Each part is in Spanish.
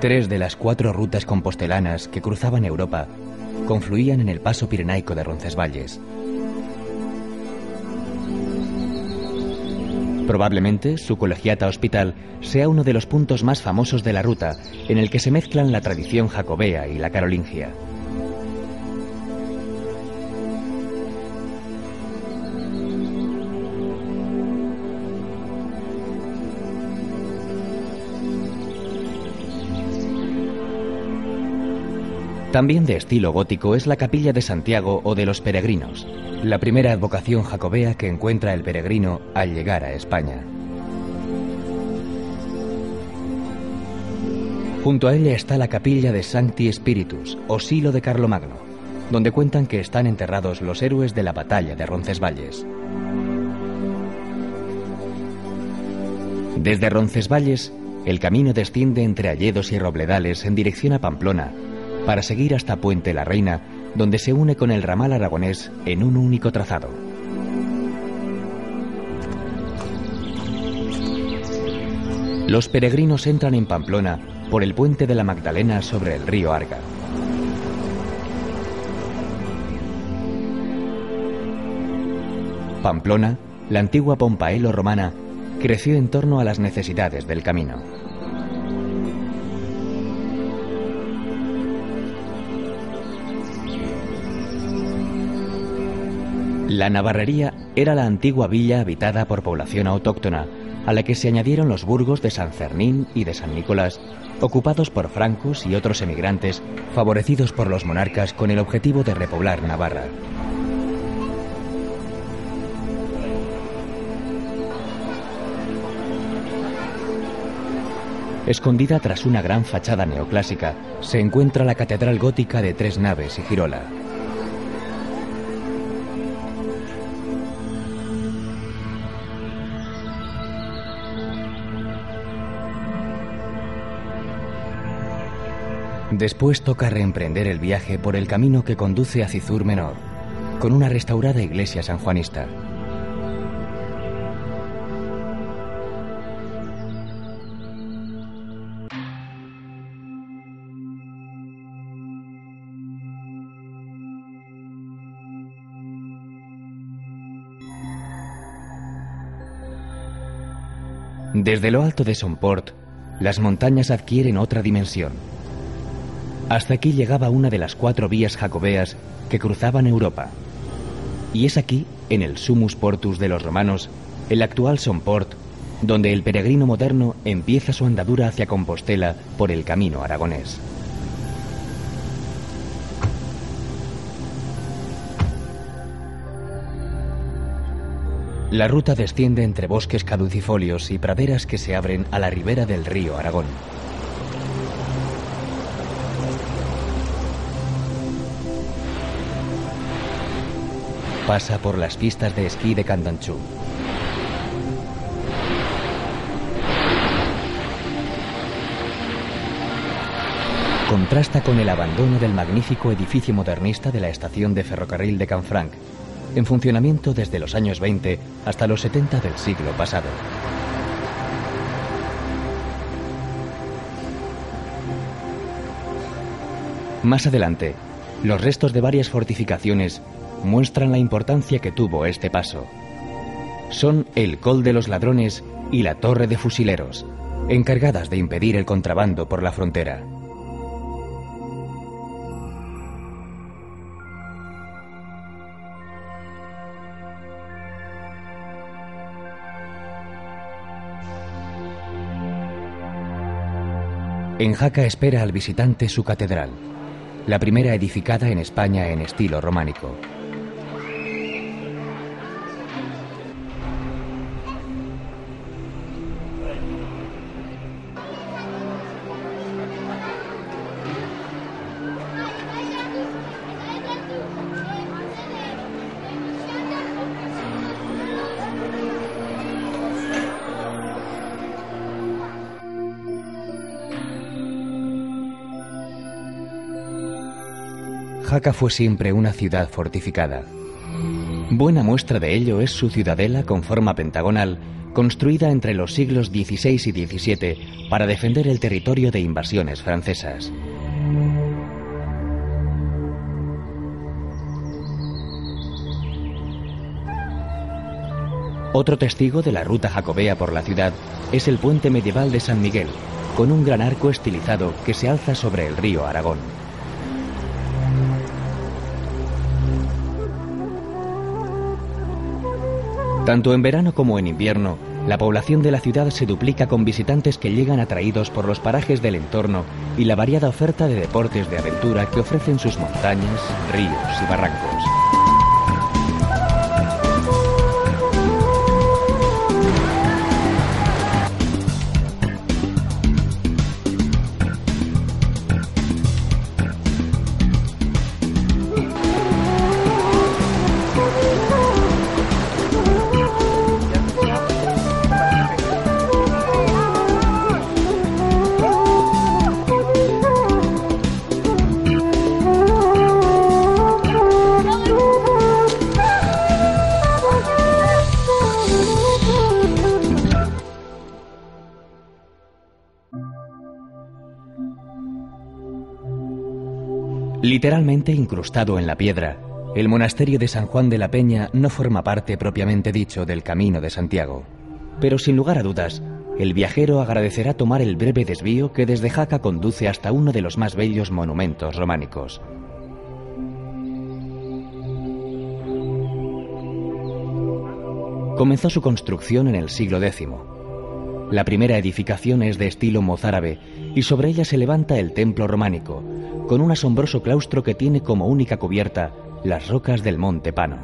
3 de las 4 rutas compostelanas que cruzaban Europa confluían en el paso pirenaico de Roncesvalles. Probablemente su colegiata hospital sea uno de los puntos más famosos de la ruta, en el que se mezclan la tradición jacobea y la carolingia. También de estilo gótico es la Capilla de Santiago o de los Peregrinos, la primera advocación jacobea que encuentra el peregrino al llegar a España. Junto a ella está la Capilla de Sancti Spiritus o Silo de Carlomagno, donde cuentan que están enterrados los héroes de la batalla de Roncesvalles. Desde Roncesvalles, el camino desciende entre alledos y robledales en dirección a Pamplona, para seguir hasta Puente la Reina, donde se une con el ramal aragonés en un único trazado. Los peregrinos entran en Pamplona por el puente de la Magdalena sobre el río Arga. Pamplona, la antigua Pompaelo romana, creció en torno a las necesidades del camino. La Navarrería era la antigua villa habitada por población autóctona, a la que se añadieron los burgos de San Fermín y de San Nicolás, ocupados por francos y otros emigrantes, favorecidos por los monarcas con el objetivo de repoblar Navarra. Escondida tras una gran fachada neoclásica, se encuentra la catedral gótica de 3 naves y girola. Después toca reemprender el viaje por el camino que conduce a Cizur Menor, con una restaurada iglesia sanjuanista. Desde lo alto de Somport, las montañas adquieren otra dimensión. Hasta aquí llegaba una de las 4 vías jacobeas que cruzaban Europa. Y es aquí, en el Summus Portus de los romanos, el actual Somport, donde el peregrino moderno empieza su andadura hacia Compostela por el camino aragonés. La ruta desciende entre bosques caducifolios y praderas que se abren a la ribera del río Aragón. Pasa por las pistas de esquí de Candanchú. Contrasta con el abandono del magnífico edificio modernista de la estación de ferrocarril de Canfranc, en funcionamiento desde los años 20 hasta los 70 del siglo pasado. Más adelante, los restos de varias fortificaciones muestran la importancia que tuvo este paso. Son el Col de los Ladrones y la Torre de Fusileros, encargadas de impedir el contrabando por la frontera. En Jaca espera al visitante su catedral, la primera edificada en España en estilo románico. Jaca fue siempre una ciudad fortificada. Buena muestra de ello es su ciudadela con forma pentagonal, construida entre los siglos XVI y XVII para defender el territorio de invasiones francesas. Otro testigo de la ruta jacobea por la ciudad es el puente medieval de San Miguel, con un gran arco estilizado que se alza sobre el río Aragón. Tanto en verano como en invierno, la población de la ciudad se duplica con visitantes que llegan atraídos por los parajes del entorno y la variada oferta de deportes de aventura que ofrecen sus montañas, ríos y barrancos. Literalmente incrustado en la piedra, el monasterio de San Juan de la Peña no forma parte propiamente dicho del Camino de Santiago. Pero sin lugar a dudas, el viajero agradecerá tomar el breve desvío que desde Jaca conduce hasta uno de los más bellos monumentos románicos. Comenzó su construcción en el siglo X. La primera edificación es de estilo mozárabe y sobre ella se levanta el templo románico, con un asombroso claustro que tiene como única cubierta las rocas del Monte Pano.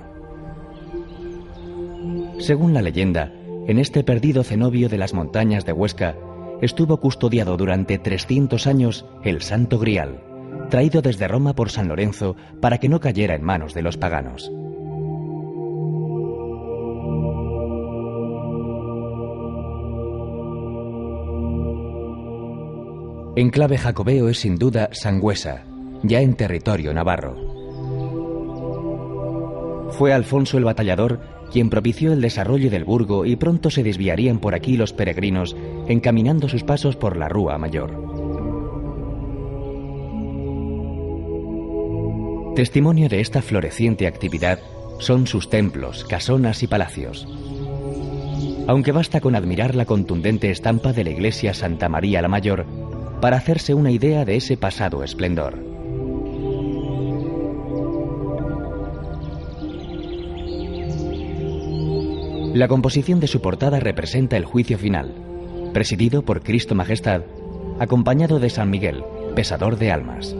Según la leyenda, en este perdido cenobio de las montañas de Huesca estuvo custodiado durante 300 años el Santo Grial, traído desde Roma por San Lorenzo para que no cayera en manos de los paganos. Enclave jacobeo es sin duda Sangüesa, ya en territorio navarro. Fue Alfonso el Batallador quien propició el desarrollo del burgo y pronto se desviarían por aquí los peregrinos encaminando sus pasos por la Rúa Mayor. Testimonio de esta floreciente actividad son sus templos, casonas y palacios. Aunque basta con admirar la contundente estampa de la iglesia Santa María la Mayor para hacerse una idea de ese pasado esplendor. La composición de su portada representa el juicio final, presidido por Cristo Majestad, acompañado de San Miguel, pesador de almas.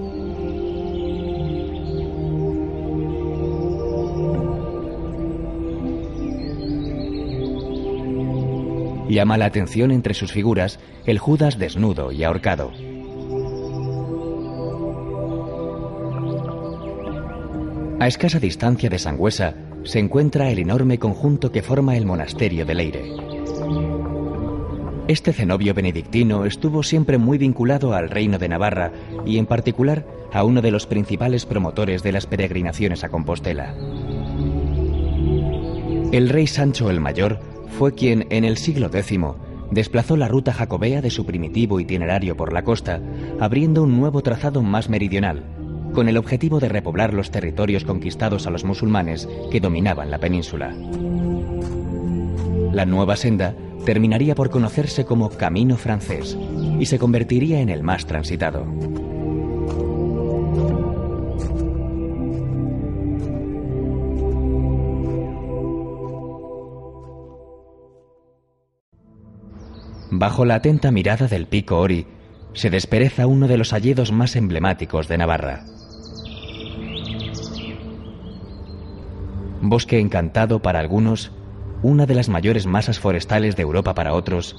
Llama la atención entre sus figuras el Judas desnudo y ahorcado. A escasa distancia de Sangüesa se encuentra el enorme conjunto que forma el monasterio de Leire. Este cenobio benedictino estuvo siempre muy vinculado al reino de Navarra y en particular a uno de los principales promotores de las peregrinaciones a Compostela. El rey Sancho el Mayor fue quien, en el siglo X, desplazó la ruta jacobea de su primitivo itinerario por la costa, abriendo un nuevo trazado más meridional, con el objetivo de repoblar los territorios conquistados a los musulmanes que dominaban la península. La nueva senda terminaría por conocerse como Camino Francés y se convertiría en el más transitado. Bajo la atenta mirada del Pico Ori, se despereza uno de los hayedos más emblemáticos de Navarra. Bosque encantado para algunos, una de las mayores masas forestales de Europa para otros,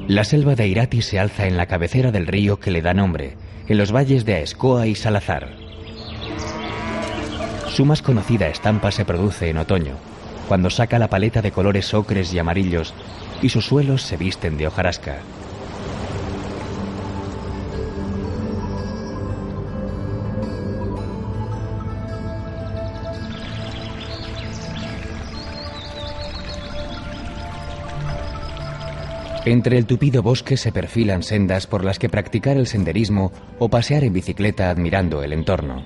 la selva de Irati se alza en la cabecera del río que le da nombre, en los valles de Aezkoa y Salazar. Su más conocida estampa se produce en otoño, cuando saca la paleta de colores ocres y amarillos y sus suelos se visten de hojarasca. Entre el tupido bosque se perfilan sendas por las que practicar el senderismo o pasear en bicicleta admirando el entorno.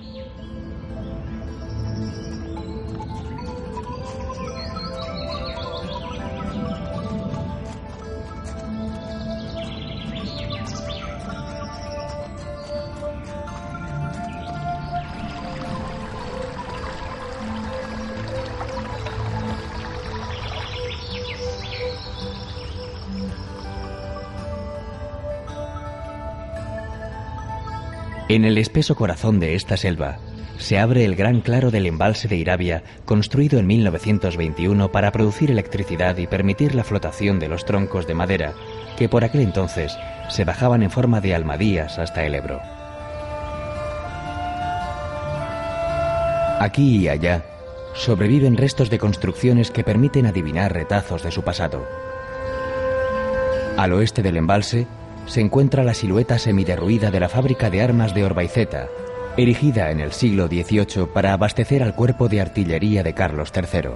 En el espeso corazón de esta selva se abre el gran claro del embalse de Irabia, construido en 1921 para producir electricidad y permitir la flotación de los troncos de madera que por aquel entonces se bajaban en forma de almadías hasta el Ebro. Aquí y allá sobreviven restos de construcciones que permiten adivinar retazos de su pasado. Al oeste del embalse se encuentra la silueta semiderruida de la fábrica de armas de Orbaiceta, erigida en el siglo XVIII para abastecer al cuerpo de artillería de Carlos III.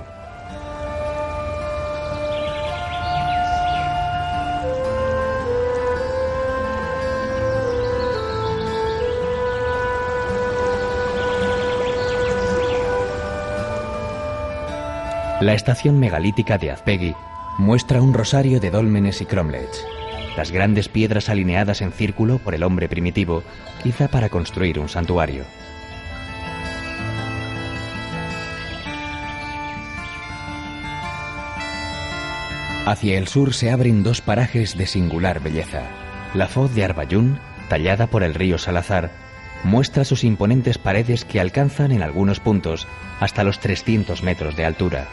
La estación megalítica de Azpegui muestra un rosario de dólmenes y cromlechs, las grandes piedras alineadas en círculo por el hombre primitivo, quizá para construir un santuario. Hacia el sur se abren dos parajes de singular belleza. La foz de Arbayún, tallada por el río Salazar, muestra sus imponentes paredes que alcanzan en algunos puntos hasta los 300 metros de altura.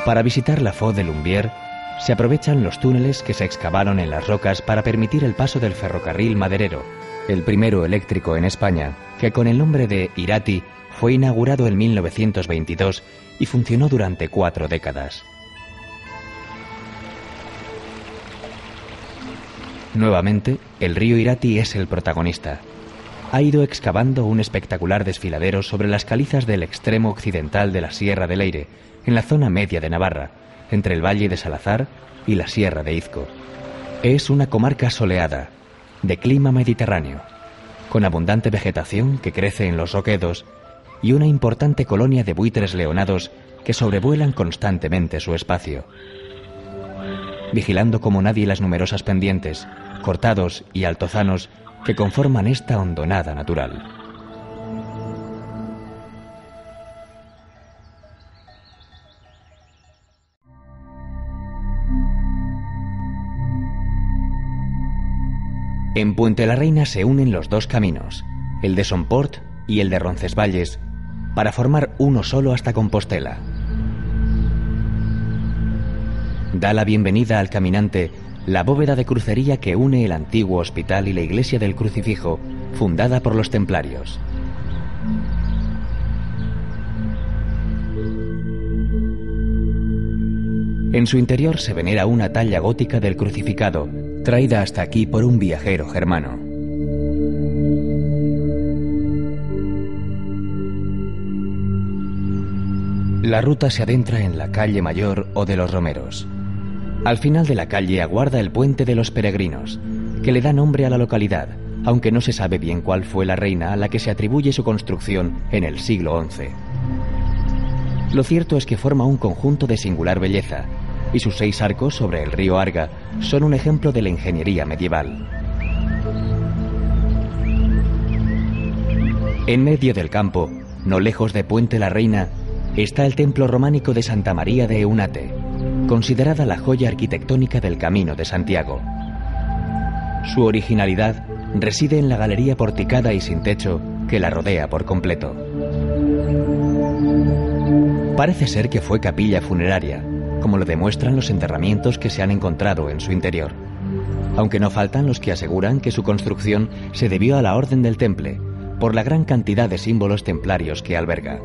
Para visitar la foz de Lumbier, se aprovechan los túneles que se excavaron en las rocas para permitir el paso del ferrocarril maderero, el primero eléctrico en España, que con el nombre de Irati fue inaugurado en 1922 y funcionó durante 4 décadas. Nuevamente, el río Irati es el protagonista. Ha ido excavando un espectacular desfiladero sobre las calizas del extremo occidental de la Sierra del Eire, en la zona media de Navarra, entre el Valle de Salazar y la Sierra de Izco. Es una comarca soleada, de clima mediterráneo, con abundante vegetación que crece en los roquedos y una importante colonia de buitres leonados que sobrevuelan constantemente su espacio, vigilando como nadie las numerosas pendientes, cortados y altozanos que conforman esta hondonada natural. En Puente la Reina se unen los dos caminos, el de Somport y el de Roncesvalles, para formar uno solo hasta Compostela. Da la bienvenida al caminante la bóveda de crucería que une el antiguo hospital y la iglesia del Crucifijo, fundada por los templarios. En su interior se venera una talla gótica del crucificado, traída hasta aquí por un viajero germano. La ruta se adentra en la calle Mayor o de los Romeros. Al final de la calle aguarda el puente de los Peregrinos, que le da nombre a la localidad, aunque no se sabe bien cuál fue la reina a la que se atribuye su construcción en el siglo XI. Lo cierto es que forma un conjunto de singular belleza, y sus 6 arcos sobre el río Arga son un ejemplo de la ingeniería medieval. En medio del campo, no lejos de Puente la Reina, está el templo románico de Santa María de Eunate, considerada la joya arquitectónica del Camino de Santiago. Su originalidad reside en la galería porticada y sin techo que la rodea por completo. Parece ser que fue capilla funeraria, como lo demuestran los enterramientos que se han encontrado en su interior, aunque no faltan los que aseguran que su construcción se debió a la Orden del Temple, por la gran cantidad de símbolos templarios que alberga.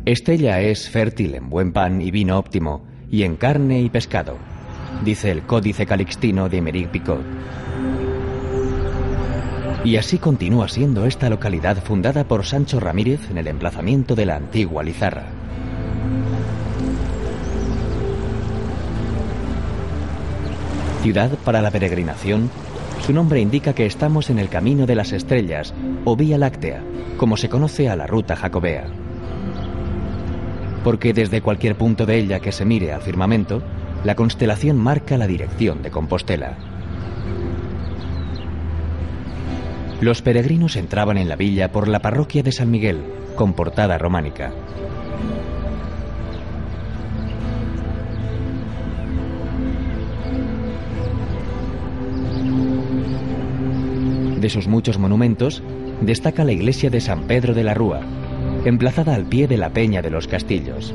Estella es fértil en buen pan y vino óptimo, y en carne y pescado, dice el Códice Calixtino de Aymeric Picot. Y así continúa siendo esta localidad fundada por Sancho Ramírez en el emplazamiento de la antigua Lizarra. Ciudad para la peregrinación, su nombre indica que estamos en el camino de las estrellas, o Vía Láctea, como se conoce a la ruta jacobea. Porque desde cualquier punto de ella que se mire al firmamento, la constelación marca la dirección de Compostela. Los peregrinos entraban en la villa por la parroquia de San Miguel, con portada románica. De sus muchos monumentos, destaca la iglesia de San Pedro de la Rúa, emplazada al pie de la Peña de los Castillos.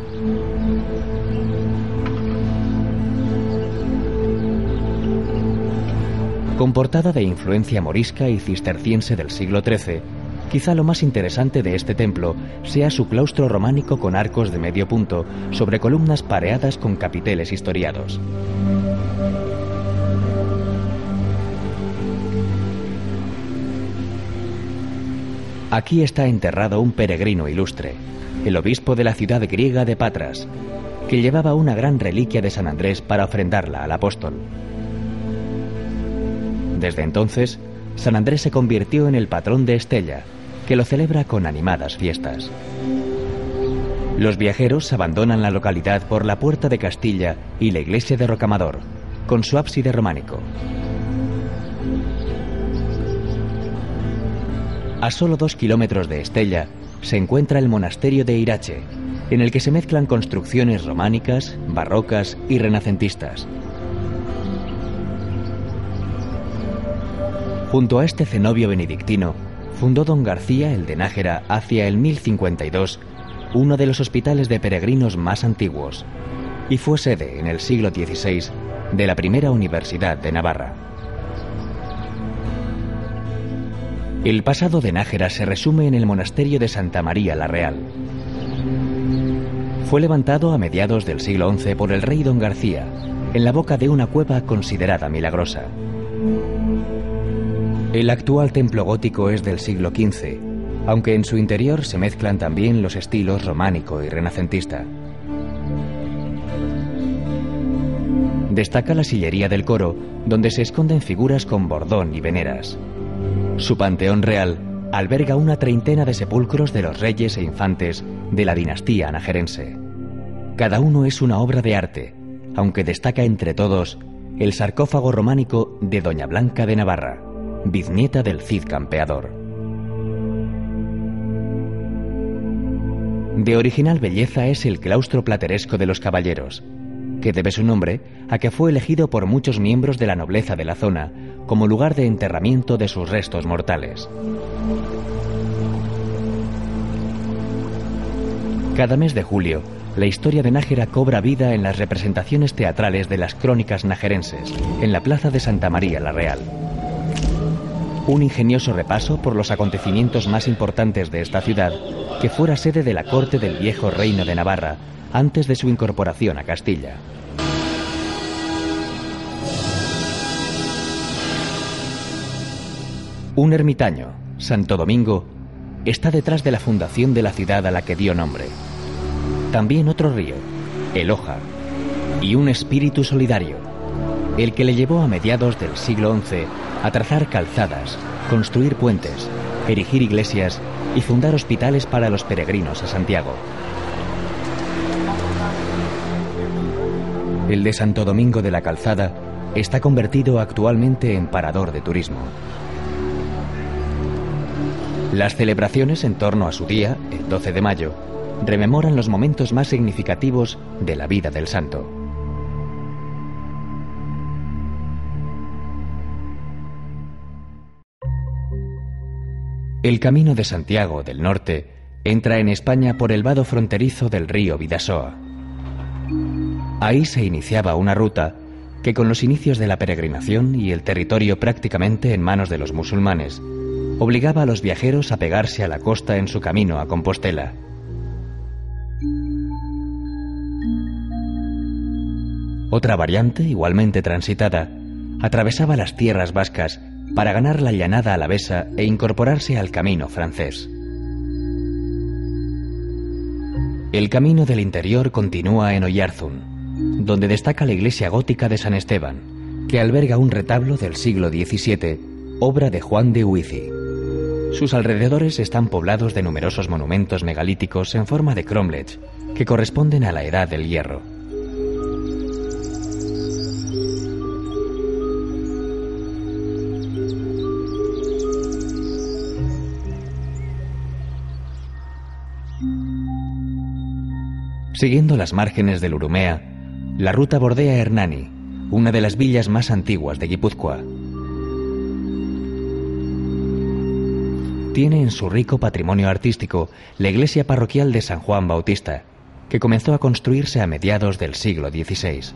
Con portada de influencia morisca y cisterciense del siglo XIII, quizá lo más interesante de este templo sea su claustro románico con arcos de medio punto sobre columnas pareadas con capiteles historiados. Aquí está enterrado un peregrino ilustre, el obispo de la ciudad griega de Patras, que llevaba una gran reliquia de San Andrés para ofrendarla al apóstol. Desde entonces, San Andrés se convirtió en el patrón de Estella, que lo celebra con animadas fiestas. Los viajeros abandonan la localidad por la Puerta de Castilla y la iglesia de Rocamador, con su ábside románico. A solo 2 kilómetros de Estella se encuentra el monasterio de Irache, en el que se mezclan construcciones románicas, barrocas y renacentistas. Junto a este cenobio benedictino, fundó don García el de Nájera hacia el 1052 uno de los hospitales de peregrinos más antiguos, y fue sede en el siglo XVI de la primera Universidad de Navarra. El pasado de Nájera se resume en el monasterio de Santa María la Real. Fue levantado a mediados del siglo XI por el rey don García, en la boca de una cueva considerada milagrosa. El actual templo gótico es del siglo XV, aunque en su interior se mezclan también los estilos románico y renacentista. Destaca la sillería del coro, donde se esconden figuras con bordón y veneras. Su panteón real alberga una treintena de sepulcros de los reyes e infantes de la dinastía najerense. Cada uno es una obra de arte, aunque destaca entre todos el sarcófago románico de Doña Blanca de Navarra, biznieta del Cid Campeador. De original belleza es el claustro plateresco de los caballeros, que debe su nombre a que fue elegido por muchos miembros de la nobleza de la zona como lugar de enterramiento de sus restos mortales. Cada mes de julio, la historia de Nájera cobra vida en las representaciones teatrales de las crónicas najerenses, en la plaza de Santa María la Real. Un ingenioso repaso por los acontecimientos más importantes de esta ciudad, que fuera sede de la corte del viejo reino de Navarra antes de su incorporación a Castilla. Un ermitaño, Santo Domingo, está detrás de la fundación de la ciudad a la que dio nombre. También otro río, el Oja, y un espíritu solidario, el que le llevó a mediados del siglo XI a trazar calzadas, construir puentes, erigir iglesias y fundar hospitales para los peregrinos a Santiago. El de Santo Domingo de la Calzada está convertido actualmente en parador de turismo. Las celebraciones en torno a su día, el 12 de mayo, rememoran los momentos más significativos de la vida del santo. El Camino de Santiago del Norte entra en España por el vado fronterizo del río Bidasoa. Ahí se iniciaba una ruta que, con los inicios de la peregrinación y el territorio prácticamente en manos de los musulmanes, obligaba a los viajeros a pegarse a la costa en su camino a Compostela. Otra variante, igualmente transitada, atravesaba las tierras vascas para ganar la llanada alavesa e incorporarse al camino francés. El camino del interior continúa en Oyarzun, donde destaca la iglesia gótica de San Esteban, que alberga un retablo del siglo XVII, obra de Juan de Huici. Sus alrededores están poblados de numerosos monumentos megalíticos en forma de cromlechs, que corresponden a la Edad del Hierro. Siguiendo las márgenes del Urumea, la ruta bordea Hernani, una de las villas más antiguas de Guipúzcoa. Tiene en su rico patrimonio artístico la iglesia parroquial de San Juan Bautista, que comenzó a construirse a mediados del siglo XVI.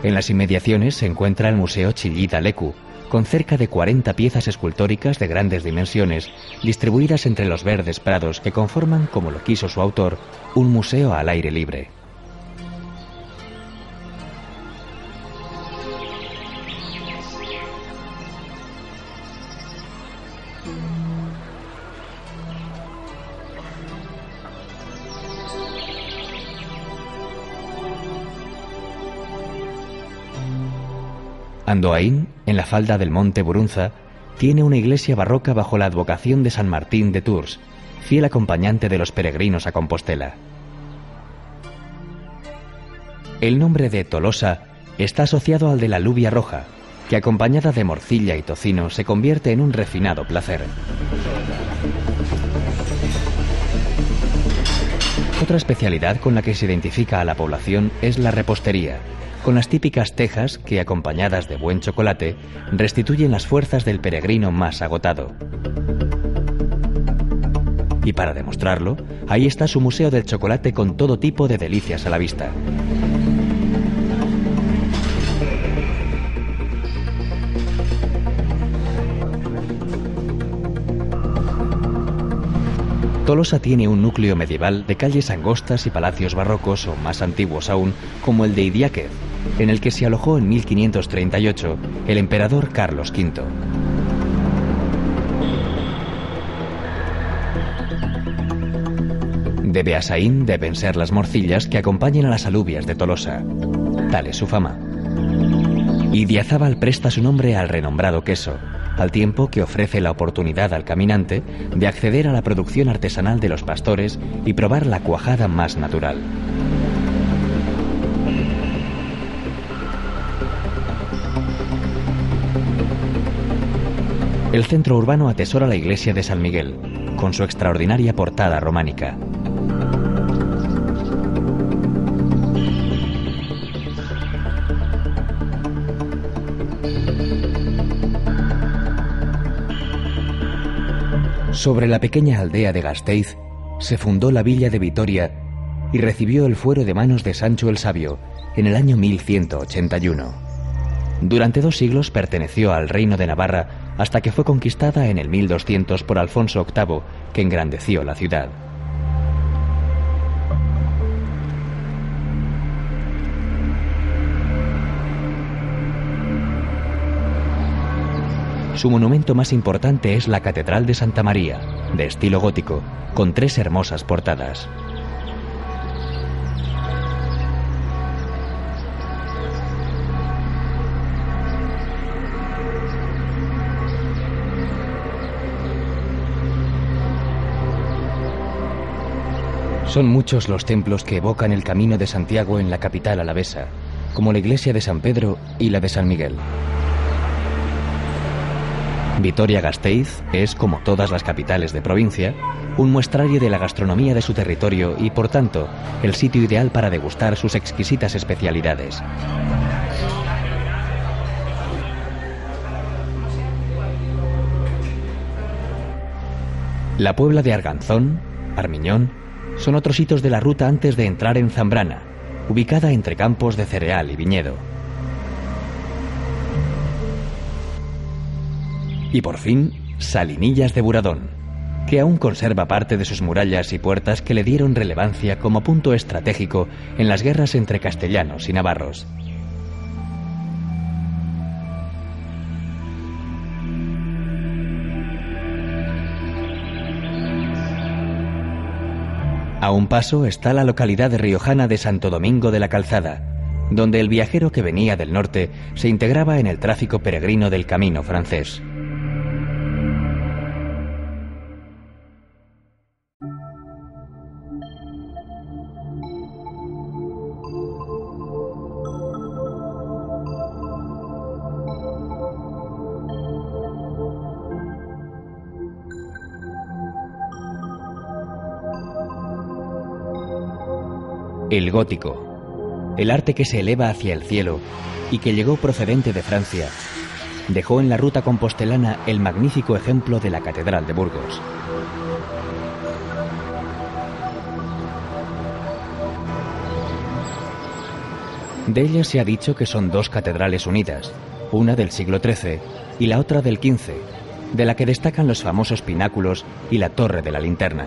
En las inmediaciones se encuentra el Museo Chillida Leku, con cerca de 40 piezas escultóricas de grandes dimensiones, distribuidas entre los verdes prados que conforman, como lo quiso su autor, un museo al aire libre. Andoain, en la falda del monte Burunza, tiene una iglesia barroca bajo la advocación de San Martín de Tours, fiel acompañante de los peregrinos a Compostela. El nombre de Tolosa está asociado al de la lubia roja, que acompañada de morcilla y tocino se convierte en un refinado placer. Otra especialidad con la que se identifica a la población es la repostería, con las típicas tejas que, acompañadas de buen chocolate, restituyen las fuerzas del peregrino más agotado. Y para demostrarlo, ahí está su museo del chocolate con todo tipo de delicias a la vista. Tolosa tiene un núcleo medieval de calles angostas y palacios barrocos o más antiguos aún, como el de Idiáquez, en el que se alojó en 1538 el emperador Carlos V. De Beasaín deben ser las morcillas que acompañan a las alubias de Tolosa. Tal es su fama. Idiazábal presta su nombre al renombrado queso, al tiempo que ofrece la oportunidad al caminante de acceder a la producción artesanal de los pastores y probar la cuajada más natural. El centro urbano atesora la iglesia de San Miguel, con su extraordinaria portada románica. Sobre la pequeña aldea de Gasteiz se fundó la villa de Vitoria y recibió el fuero de manos de Sancho el Sabio en el año 1181. Durante 2 siglos perteneció al reino de Navarra hasta que fue conquistada en el 1200 por Alfonso VIII, que engrandeció la ciudad. Su monumento más importante es la Catedral de Santa María, de estilo gótico, con 3 hermosas portadas. Son muchos los templos que evocan el Camino de Santiago en la capital alavesa, como la iglesia de San Pedro y la de San Miguel. Vitoria-Gasteiz es, como todas las capitales de provincia, un muestrario de la gastronomía de su territorio y, por tanto, el sitio ideal para degustar sus exquisitas especialidades. La Puebla de Arganzón, Armiñón, son otros hitos de la ruta antes de entrar en Zambrana, ubicada entre campos de cereal y viñedo. Y por fin, Salinillas de Buradón, que aún conserva parte de sus murallas y puertas que le dieron relevancia como punto estratégico en las guerras entre castellanos y navarros. A un paso está la localidad riojana de Santo Domingo de la Calzada, donde el viajero que venía del norte se integraba en el tráfico peregrino del camino francés. El gótico, el arte que se eleva hacia el cielo y que llegó procedente de Francia, dejó en la ruta compostelana el magnífico ejemplo de la Catedral de Burgos. De ella se ha dicho que son dos catedrales unidas, una del siglo XIII y la otra del XV, de la que destacan los famosos pináculos y la torre de la linterna.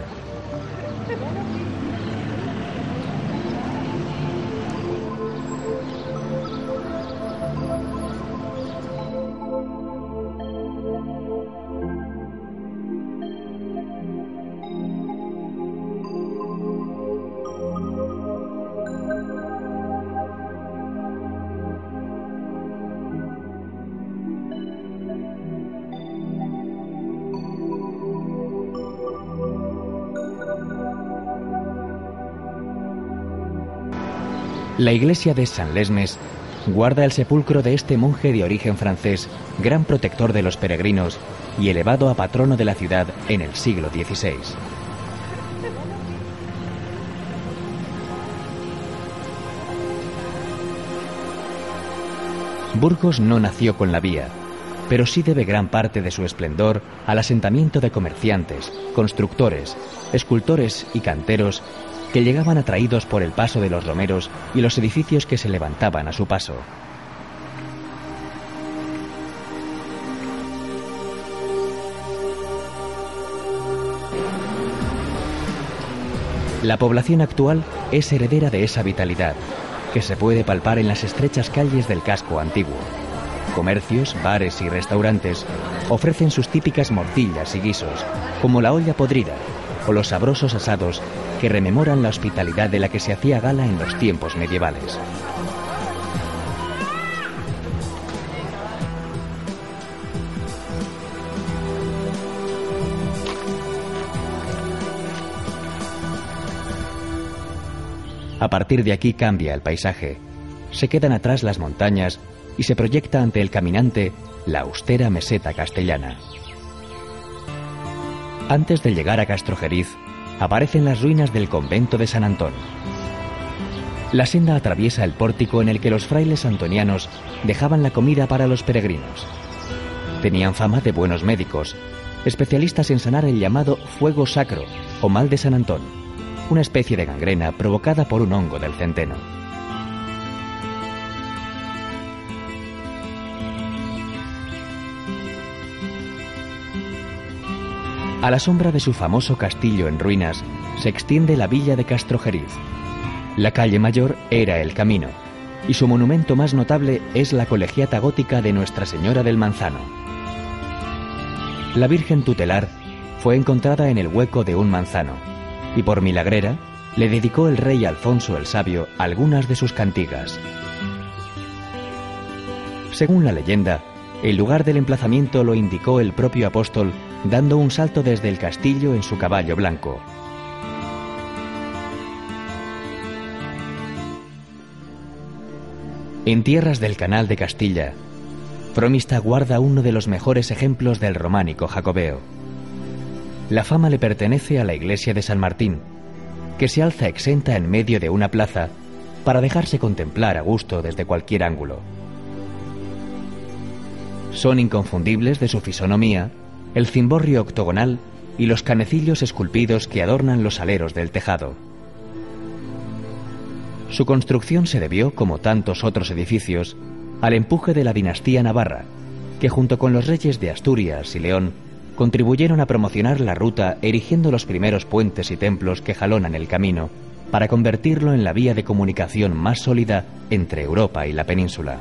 La iglesia de Saint-Lesmes guarda el sepulcro de este monje de origen francés, gran protector de los peregrinos y elevado a patrono de la ciudad en el siglo XVI. Burgos no nació con la vía, pero sí debe gran parte de su esplendor al asentamiento de comerciantes, constructores, escultores y canteros que llegaban atraídos por el paso de los romeros y los edificios que se levantaban a su paso. La población actual es heredera de esa vitalidad, que se puede palpar en las estrechas calles del casco antiguo. Comercios, bares y restaurantes ofrecen sus típicas morcillas y guisos, como la olla podrida o los sabrosos asados que rememoran la hospitalidad de la que se hacía gala en los tiempos medievales. A partir de aquí cambia el paisaje. Se quedan atrás las montañas y se proyecta ante el caminante la austera meseta castellana. Antes de llegar a Castrojeriz, aparecen las ruinas del convento de San Antón. La senda atraviesa el pórtico en el que los frailes antonianos dejaban la comida para los peregrinos. Tenían fama de buenos médicos, especialistas en sanar el llamado fuego sacro o mal de San Antón, una especie de gangrena provocada por un hongo del centeno. A la sombra de su famoso castillo en ruinas se extiende la villa de Castrojeriz. La calle mayor era el Camino, y su monumento más notable es la colegiata gótica de Nuestra Señora del Manzano. La Virgen tutelar fue encontrada en el hueco de un manzano, y por milagrera le dedicó el rey Alfonso el Sabio algunas de sus cantigas. Según la leyenda, el lugar del emplazamiento lo indicó el propio apóstol dando un salto desde el castillo en su caballo blanco. En tierras del Canal de Castilla, Fromista guarda uno de los mejores ejemplos del románico jacobeo. La fama le pertenece a la iglesia de San Martín, que se alza exenta en medio de una plaza para dejarse contemplar a gusto desde cualquier ángulo. Son inconfundibles de su fisonomía el cimborrio octogonal y los canecillos esculpidos que adornan los aleros del tejado. Su construcción se debió, como tantos otros edificios, al empuje de la dinastía navarra, que junto con los reyes de Asturias y León contribuyeron a promocionar la ruta erigiendo los primeros puentes y templos que jalonan el camino para convertirlo en la vía de comunicación más sólida entre Europa y la península.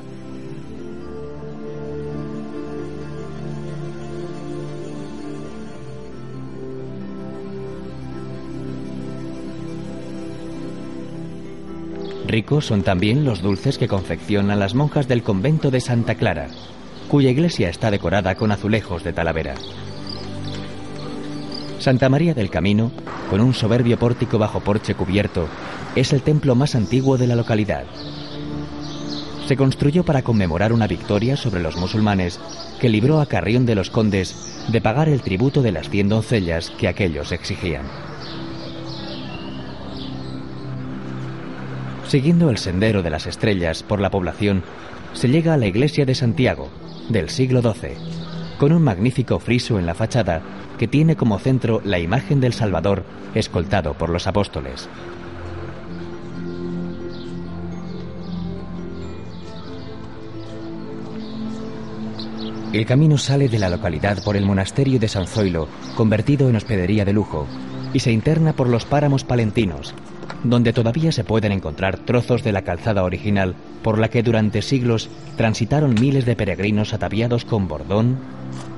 Ricos son también los dulces que confeccionan las monjas del convento de Santa Clara, cuya iglesia está decorada con azulejos de Talavera. Santa María del Camino, con un soberbio pórtico bajo porche cubierto, es el templo más antiguo de la localidad. Se construyó para conmemorar una victoria sobre los musulmanes que libró a Carrión de los Condes de pagar el tributo de las 100 doncellas que aquellos exigían. Siguiendo el sendero de las estrellas por la población, se llega a la iglesia de Santiago, del siglo XII, con un magnífico friso en la fachada que tiene como centro la imagen del Salvador escoltado por los apóstoles. El camino sale de la localidad por el monasterio de San Zoilo, convertido en hospedería de lujo, y se interna por los páramos palentinos, donde todavía se pueden encontrar trozos de la calzada original por la que durante siglos transitaron miles de peregrinos ataviados con bordón,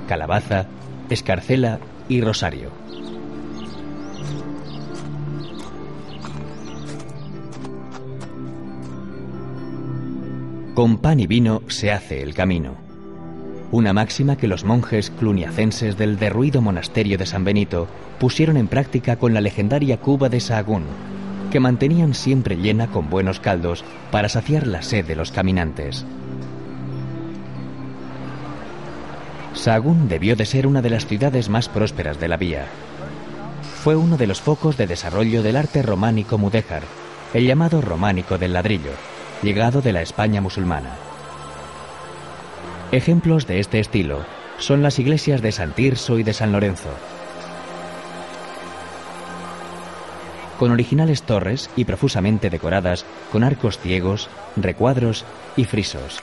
calabaza, escarcela y rosario. Con pan y vino se hace el camino. Una máxima que los monjes cluniacenses del derruido monasterio de San Benito pusieron en práctica con la legendaria cuba de Sahagún, que mantenían siempre llena con buenos caldos para saciar la sed de los caminantes. Sahagún debió de ser una de las ciudades más prósperas de la vía. Fue uno de los focos de desarrollo del arte románico mudéjar, el llamado románico del ladrillo, llegado de la España musulmana. Ejemplos de este estilo son las iglesias de San Tirso y de San Lorenzo, con originales torres y profusamente decoradas con arcos ciegos, recuadros y frisos.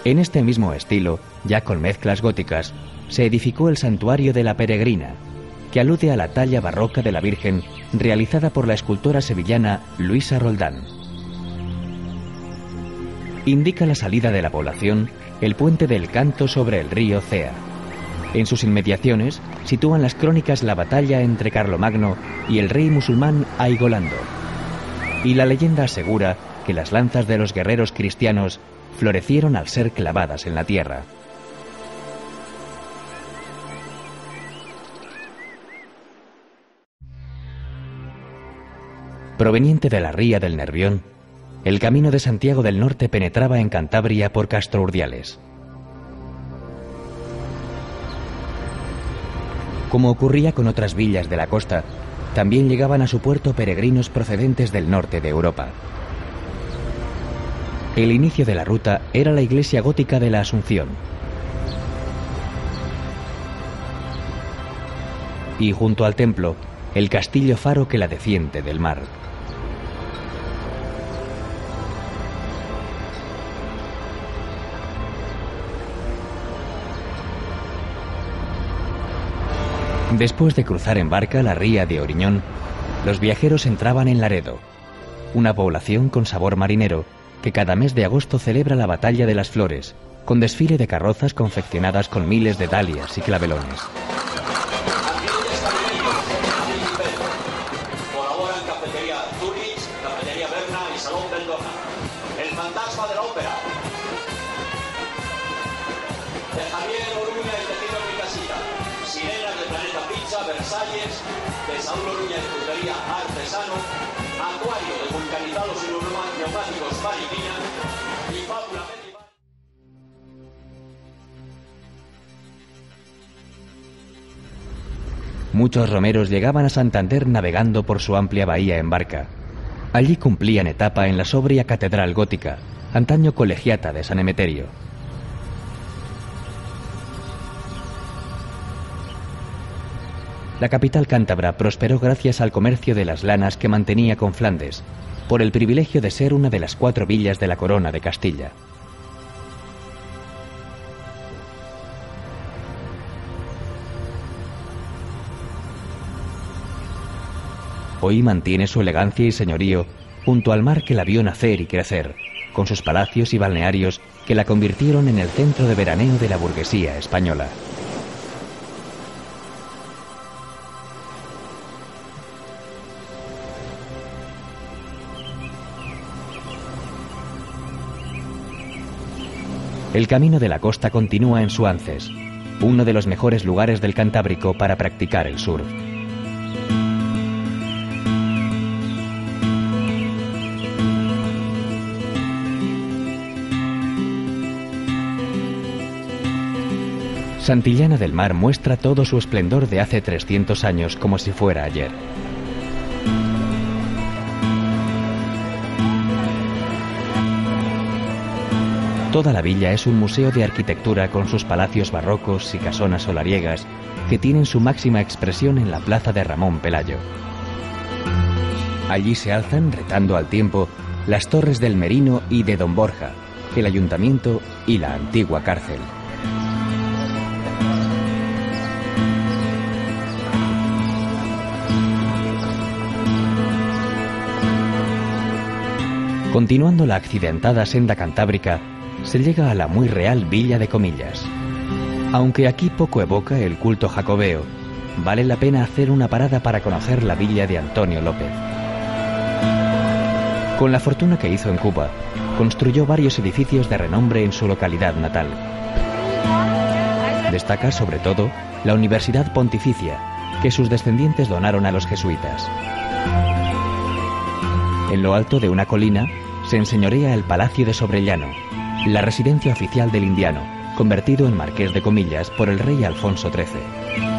En este mismo estilo, ya con mezclas góticas, se edificó el Santuario de la Peregrina, que alude a la talla barroca de la Virgen realizada por la escultora sevillana Luisa Roldán. Indica la salida de la población el puente del Canto sobre el río Cea. En sus inmediaciones sitúan las crónicas la batalla entre Carlomagno y el rey musulmán Aigolando. Y la leyenda asegura que las lanzas de los guerreros cristianos florecieron al ser clavadas en la tierra. Proveniente de la ría del Nervión, el camino de Santiago del Norte penetraba en Cantabria por Castro Urdiales. Como ocurría con otras villas de la costa, también llegaban a su puerto peregrinos procedentes del norte de Europa. El inicio de la ruta era la iglesia gótica de la Asunción. Y junto al templo, el castillo faro que la defiende del mar. Después de cruzar en barca la ría de Oriñón, los viajeros entraban en Laredo, una población con sabor marinero que cada mes de agosto celebra la Batalla de las Flores, con desfile de carrozas confeccionadas con miles de dalias y clavelones. Colaboran Cafetería Zurich, Cafetería Berna y Salón Beldona. El fantasma de la ópera. De Javier Oruña y Tejido Mi Casita. Sirenas de Planeta Pizza, Versalles. De Saúl Oruña y Frutería Artesano. Acuario de vulcanizados y neumáticos Maripina. Y Fábula Medival. Muchos romeros llegaban a Santander navegando por su amplia bahía en barca. Allí cumplían etapa en la sobria catedral gótica, antaño colegiata de San Emeterio. La capital cántabra prosperó gracias al comercio de las lanas que mantenía con Flandes, por el privilegio de ser una de las 4 villas de la Corona de Castilla. Hoy mantiene su elegancia y señorío junto al mar que la vio nacer y crecer, con sus palacios y balnearios que la convirtieron en el centro de veraneo de la burguesía española. El camino de la costa continúa en Suances, uno de los mejores lugares del Cantábrico para practicar el surf. Santillana del Mar muestra todo su esplendor de hace 300 años como si fuera ayer. Toda la villa es un museo de arquitectura con sus palacios barrocos y casonas solariegas que tienen su máxima expresión en la plaza de Ramón Pelayo. Allí se alzan, retando al tiempo, las torres del Merino y de Don Borja, el ayuntamiento y la antigua cárcel. Continuando la accidentada senda cantábrica, se llega a la muy real villa de Comillas. Aunque aquí poco evoca el culto jacobeo, vale la pena hacer una parada para conocer la villa de Antonio López. Con la fortuna que hizo en Cuba, construyó varios edificios de renombre en su localidad natal. Destaca sobre todo la Universidad Pontificia, que sus descendientes donaron a los jesuitas. En lo alto de una colina se enseñorea el Palacio de Sobrellano, la residencia oficial del indiano, convertido en Marqués de Comillas por el rey Alfonso XIII.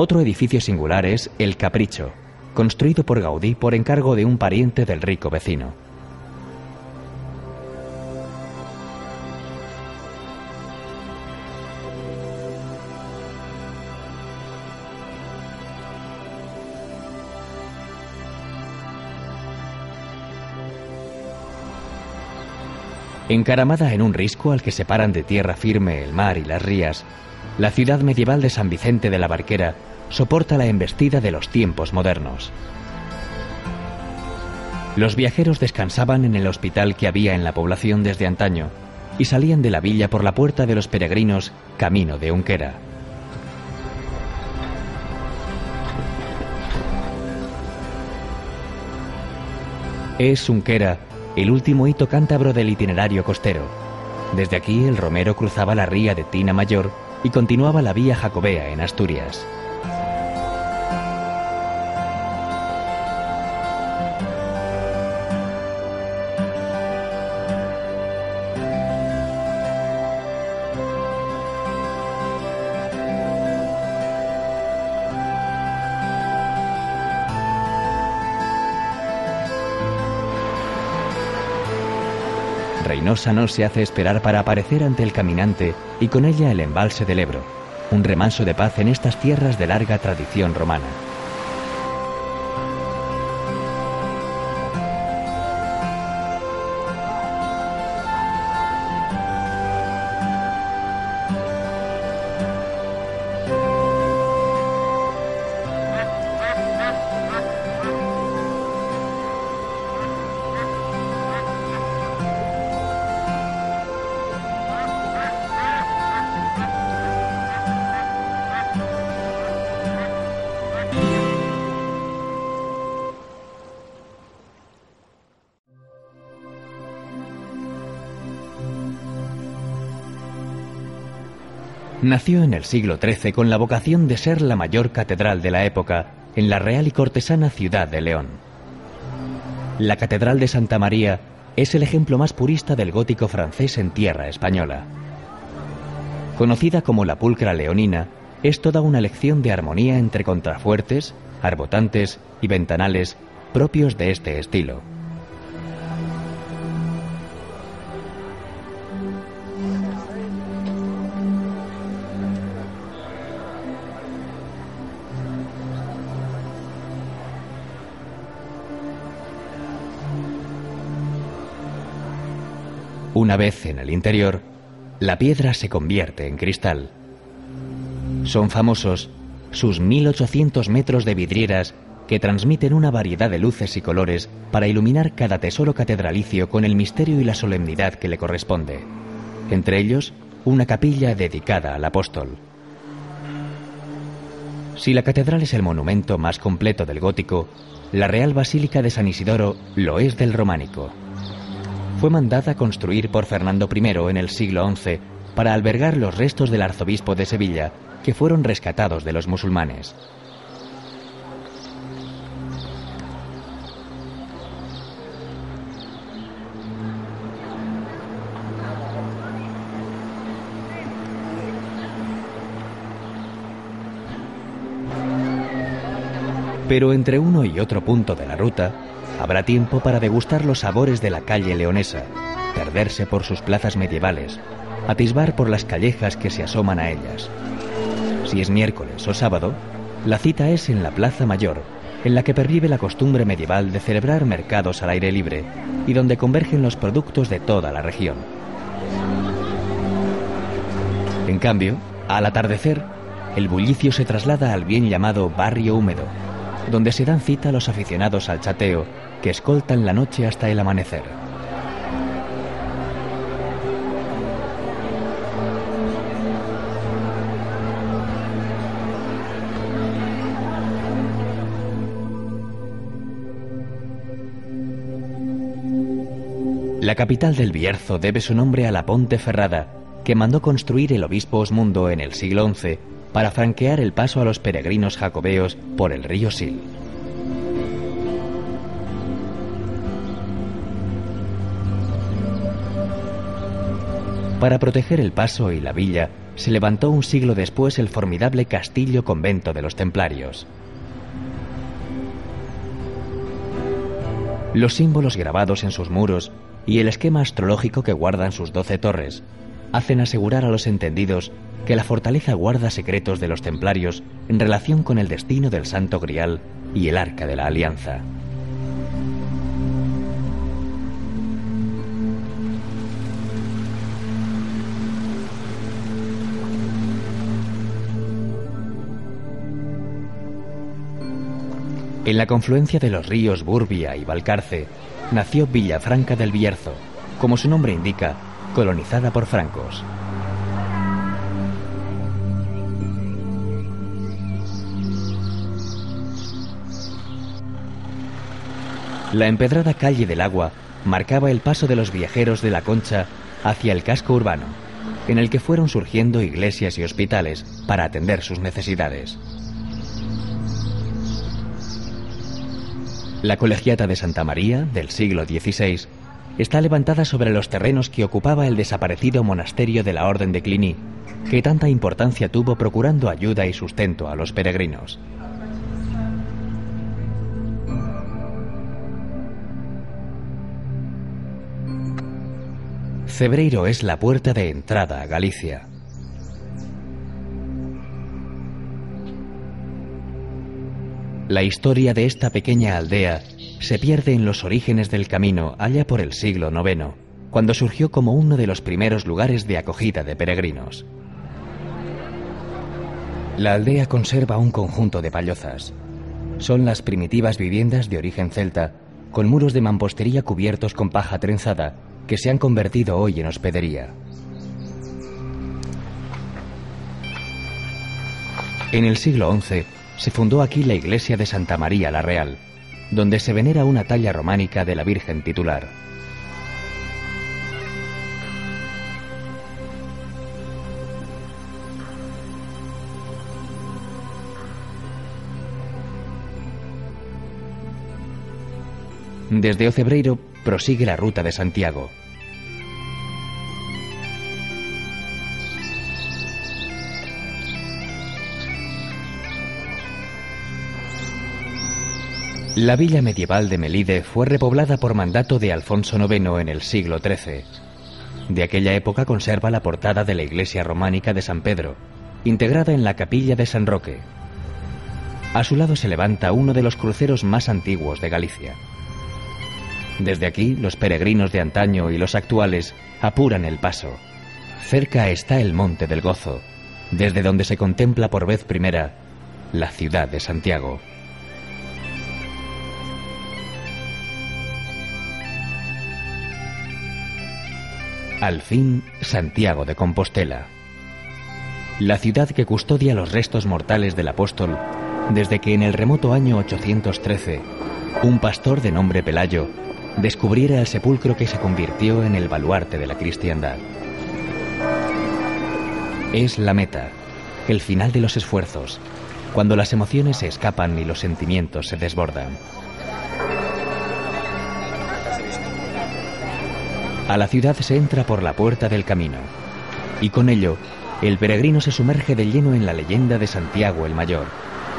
Otro edificio singular es El Capricho, construido por Gaudí por encargo de un pariente del rico vecino. Encaramada en un risco al que separan de tierra firme el mar y las rías, la ciudad medieval de San Vicente de la Barquera soporta la embestida de los tiempos modernos. Los viajeros descansaban en el hospital que había en la población desde antaño y salían de la villa por la puerta de los peregrinos, camino de Unquera. Es Unquera el último hito cántabro del itinerario costero. Desde aquí el romero cruzaba la ría de Tina Mayor y continuaba la vía jacobea en Asturias. Reynosa no se hace esperar para aparecer ante el caminante y con ella el embalse del Ebro, un remanso de paz en estas tierras de larga tradición romana. Nació en el siglo XIII con la vocación de ser la mayor catedral de la época en la real y cortesana ciudad de León. La Catedral de Santa María es el ejemplo más purista del gótico francés en tierra española. Conocida como la Pulcra Leonina, es toda una lección de armonía entre contrafuertes, arbotantes y ventanales propios de este estilo. Una vez en el interior, la piedra se convierte en cristal. Son famosos sus 1800 metros de vidrieras que transmiten una variedad de luces y colores para iluminar cada tesoro catedralicio con el misterio y la solemnidad que le corresponde. Entre ellos, una capilla dedicada al apóstol. Si la catedral es el monumento más completo del gótico, la Real Basílica de San Isidoro lo es del románico. Fue mandada construir por Fernando I en el siglo XI para albergar los restos del arzobispo de Sevilla, que fueron rescatados de los musulmanes. Pero entre uno y otro punto de la ruta, habrá tiempo para degustar los sabores de la calle leonesa, perderse por sus plazas medievales, atisbar por las callejas que se asoman a ellas. Si es miércoles o sábado, la cita es en la Plaza Mayor, en la que pervive la costumbre medieval de celebrar mercados al aire libre y donde convergen los productos de toda la región. En cambio, al atardecer, el bullicio se traslada al bien llamado Barrio Húmedo, donde se dan cita los aficionados al chateo que escoltan la noche hasta el amanecer. La capital del Bierzo debe su nombre a la Ponte Ferrada, que mandó construir el obispo Osmundo en el siglo XI para franquear el paso a los peregrinos jacobeos por el río Sil. Para proteger el paso y la villa, se levantó un siglo después el formidable castillo convento de los templarios. Los símbolos grabados en sus muros y el esquema astrológico que guardan sus 12 torres hacen asegurar a los entendidos que la fortaleza guarda secretos de los templarios en relación con el destino del Santo Grial y el Arca de la Alianza. En la confluencia de los ríos Burbia y Valcarce nació Villafranca del Bierzo, como su nombre indica, colonizada por francos. La empedrada calle del Agua marcaba el paso de los viajeros de la Concha hacia el casco urbano, en el que fueron surgiendo iglesias y hospitales para atender sus necesidades. La Colegiata de Santa María, del siglo XVI, está levantada sobre los terrenos que ocupaba el desaparecido monasterio de la Orden de Cluny, que tanta importancia tuvo procurando ayuda y sustento a los peregrinos. Cebreiro es la puerta de entrada a Galicia. La historia de esta pequeña aldea se pierde en los orígenes del camino allá por el siglo IX, cuando surgió como uno de los primeros lugares de acogida de peregrinos. La aldea conserva un conjunto de pallozas. Son las primitivas viviendas de origen celta, con muros de mampostería cubiertos con paja trenzada, que se han convertido hoy en hospedería. En el siglo XI se fundó aquí la iglesia de Santa María la Real, donde se venera una talla románica de la Virgen titular. Desde Ocebreiro prosigue la ruta de Santiago. La villa medieval de Melide fue repoblada por mandato de Alfonso IX en el siglo XIII. De aquella época conserva la portada de la iglesia románica de San Pedro, integrada en la capilla de San Roque. A su lado se levanta uno de los cruceros más antiguos de Galicia. Desde aquí, los peregrinos de antaño y los actuales apuran el paso. Cerca está el Monte del Gozo, desde donde se contempla por vez primera la ciudad de Santiago. Al fin, Santiago de Compostela. La ciudad que custodia los restos mortales del apóstol desde que en el remoto año 813, un pastor de nombre Pelayo descubriera el sepulcro que se convirtió en el baluarte de la cristiandad. Es la meta, el final de los esfuerzos, cuando las emociones se escapan y los sentimientos se desbordan. A la ciudad se entra por la puerta del camino, y con ello, el peregrino se sumerge de lleno en la leyenda de Santiago el Mayor,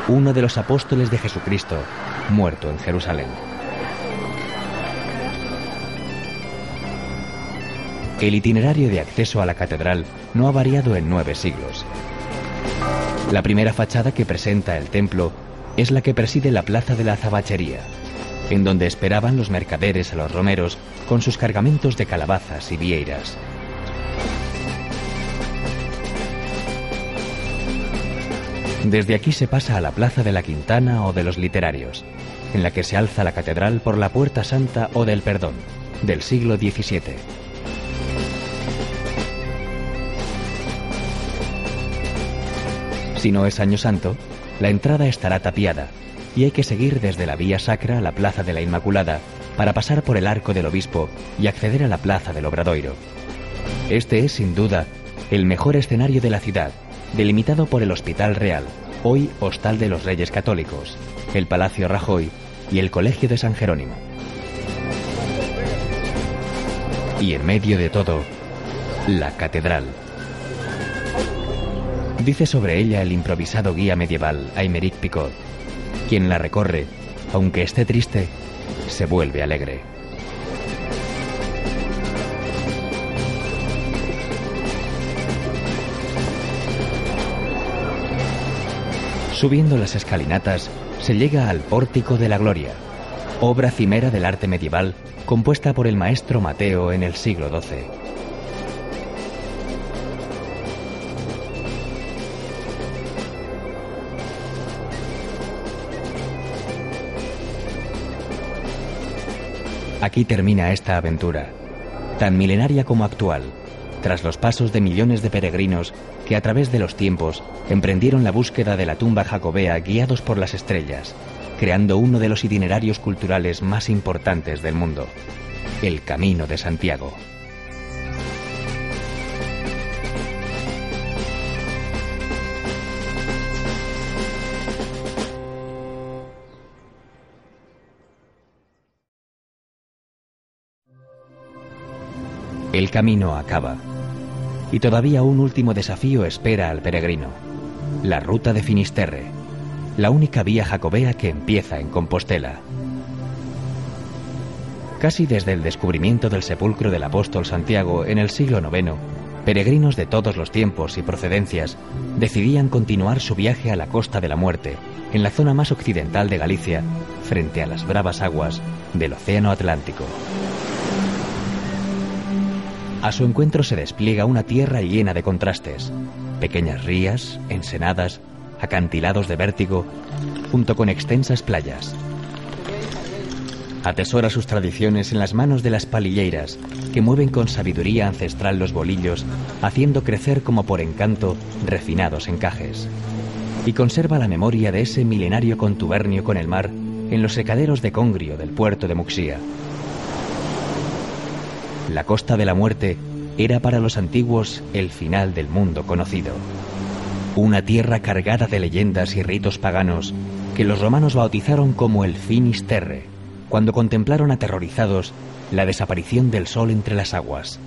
uno de los apóstoles de Jesucristo, muerto en Jerusalén. El itinerario de acceso a la catedral no ha variado en 9 siglos. La primera fachada que presenta el templo es la que preside la plaza de la Azabachería, en donde esperaban los mercaderes a los romeros con sus cargamentos de calabazas y vieiras. Desde aquí se pasa a la plaza de la Quintana o de los Literarios, en la que se alza la catedral por la Puerta Santa o del Perdón, del siglo XVII. Si no es Año Santo, la entrada estará tapiada y hay que seguir desde la Vía Sacra a la Plaza de la Inmaculada para pasar por el Arco del Obispo y acceder a la Plaza del Obradoiro. Este es, sin duda, el mejor escenario de la ciudad, delimitado por el Hospital Real, hoy Hostal de los Reyes Católicos, el Palacio Rajoy y el Colegio de San Jerónimo. Y en medio de todo, la catedral. Dice sobre ella el improvisado guía medieval Aymeric Picot: quien la recorre, aunque esté triste, se vuelve alegre. Subiendo las escalinatas, se llega al Pórtico de la Gloria, obra cimera del arte medieval compuesta por el maestro Mateo en el siglo XII. Aquí termina esta aventura, tan milenaria como actual, tras los pasos de millones de peregrinos que a través de los tiempos emprendieron la búsqueda de la tumba jacobea guiados por las estrellas, creando uno de los itinerarios culturales más importantes del mundo, el Camino de Santiago. El camino acaba, y todavía un último desafío espera al peregrino: la ruta de Finisterre, la única vía jacobea que empieza en Compostela. Casi desde el descubrimiento del sepulcro del apóstol Santiago en el siglo IX, peregrinos de todos los tiempos y procedencias decidían continuar su viaje a la Costa de la Muerte, en la zona más occidental de Galicia, frente a las bravas aguas del Océano Atlántico. A su encuentro se despliega una tierra llena de contrastes: pequeñas rías, ensenadas, acantilados de vértigo, junto con extensas playas. Atesora sus tradiciones en las manos de las palilleiras, que mueven con sabiduría ancestral los bolillos, haciendo crecer como por encanto refinados encajes. Y conserva la memoria de ese milenario contubernio con el mar en los secaderos de Congrio del puerto de Muxía. La Costa de la Muerte era para los antiguos el final del mundo conocido. Una tierra cargada de leyendas y ritos paganos que los romanos bautizaron como el Finisterre, cuando contemplaron aterrorizados la desaparición del sol entre las aguas.